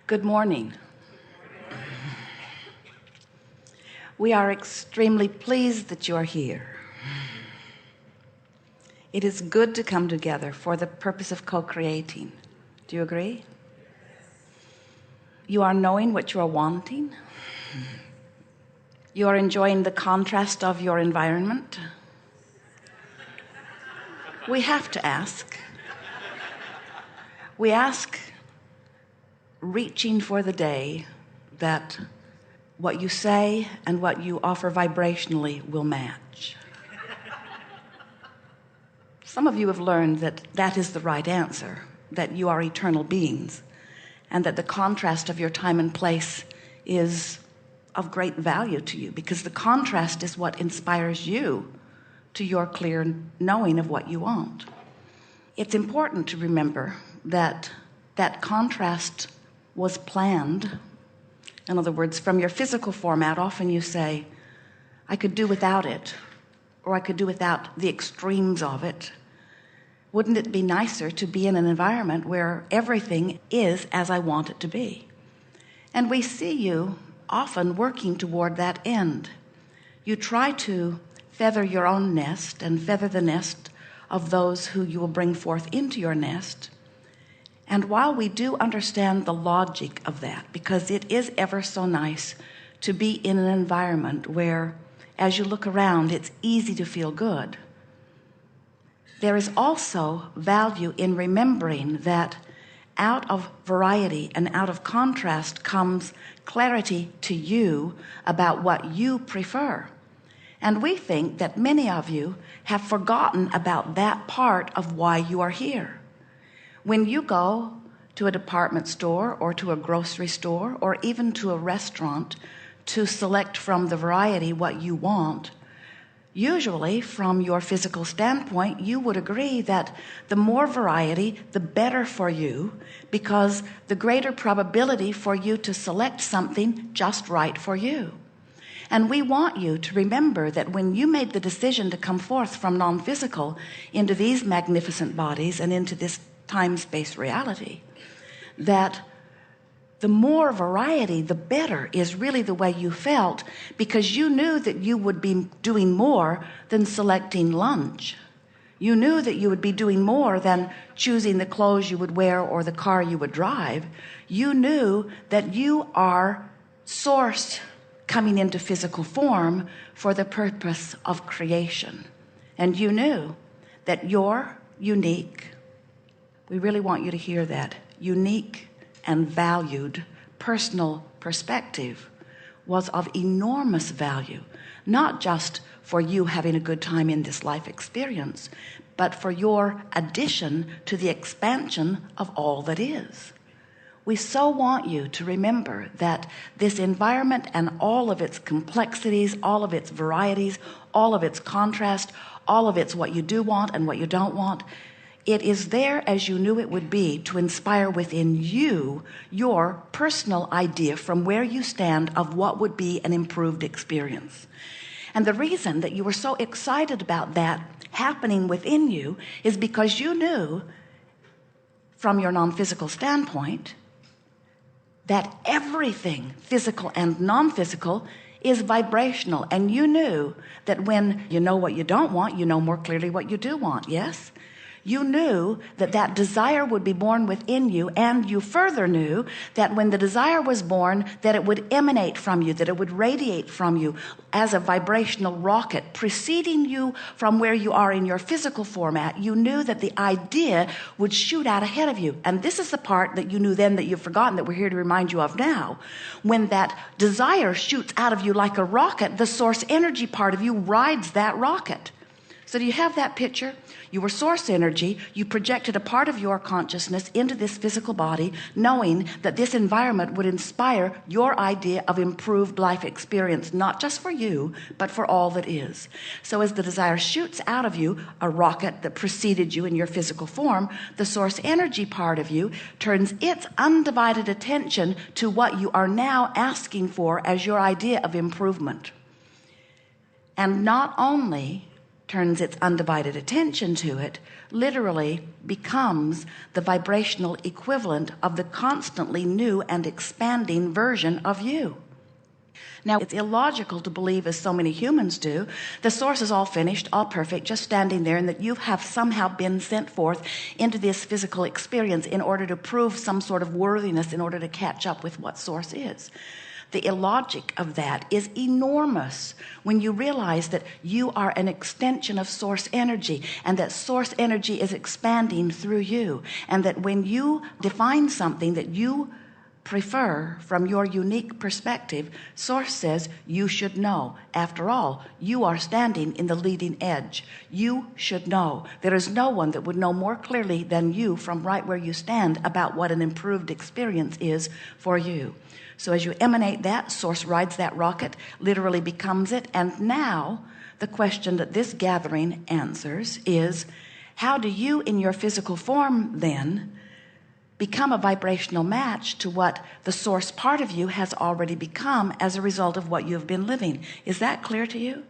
Good morning. We are extremely pleased that you are here. It is good to come together for the purpose of co-creating. Do you agree? You are knowing what you are wanting. You are enjoying the contrast of your environment. We have to ask. We ask, reaching for the day that what you say and what you offer vibrationally will match. Some of you have learned that that is the right answer, that you are eternal beings, and that the contrast of your time and place is of great value to you, because the contrast is what inspires you to your clear knowing of what you want. It's important to remember that that contrast was planned. In other words, from your physical format, often you say, I could do without it, or I could do without the extremes of it. Wouldn't it be nicer to be in an environment where everything is as I want it to be? And we see you often working toward that end. You try to feather your own nest and feather the nest of those who you will bring forth into your nest. And while we do understand the logic of that, because it is ever so nice to be in an environment where, as you look around, it's easy to feel good, there is also value in remembering that out of variety and out of contrast comes clarity to you about what you prefer. And we think that many of you have forgotten about that part of why you are here. When you go to a department store or to a grocery store or even to a restaurant to select from the variety what you want, usually from your physical standpoint, you would agree that the more variety, the better for you, because the greater probability for you to select something just right for you. And we want you to remember that when you made the decision to come forth from non-physical into these magnificent bodies and into this time-space reality, that the more variety, the better is really the way you felt, because you knew that you would be doing more than selecting lunch. You knew that you would be doing more than choosing the clothes you would wear or the car you would drive. You knew that you are source coming into physical form for the purpose of creation. And you knew that your unique, we really want you to hear that, unique and valued personal perspective was of enormous value, not just for you having a good time in this life experience, but for your addition to the expansion of all that is. We so want you to remember that this environment and all of its complexities, all of its varieties, all of its contrast, all of its what you do want and what you don't want, it is there as you knew it would be to inspire within you your personal idea from where you stand of what would be an improved experience. And the reason that you were so excited about that happening within you is because you knew from your non-physical standpoint that everything physical and non-physical is vibrational. And you knew that when you know what you don't want, you know more clearly what you do want. Yes? You knew that that desire would be born within you, and you further knew that when the desire was born, that it would emanate from you, that it would radiate from you as a vibrational rocket, preceding you from where you are in your physical format. You knew that the idea would shoot out ahead of you. And this is the part that you knew then that you've forgotten, that we're here to remind you of now. When that desire shoots out of you like a rocket, the source energy part of you rides that rocket. So do you have that picture? You were source energy. You projected a part of your consciousness into this physical body, knowing that this environment would inspire your idea of improved life experience, not just for you, but for all that is. So as the desire shoots out of you, a rocket that preceded you in your physical form, the source energy part of you turns its undivided attention to what you are now asking for as your idea of improvement. And not only turns its undivided attention to it, literally becomes the vibrational equivalent of the constantly new and expanding version of you. Now, it's illogical to believe, as so many humans do, the source is all finished, all perfect, just standing there, and that you have somehow been sent forth into this physical experience in order to prove some sort of worthiness, in order to catch up with what source is. The illogic of that is enormous when you realize that you are an extension of source energy, and that source energy is expanding through you, and that when you define something that you prefer from your unique perspective, source says you should know. After all, you are standing in the leading edge. You should know. There is no one that would know more clearly than you from right where you stand about what an improved experience is for you. So as you emanate that, source rides that rocket, literally becomes it. And now the question that this gathering answers is, how do you in your physical form then become a vibrational match to what the source part of you has already become as a result of what you've been living? Is that clear to you?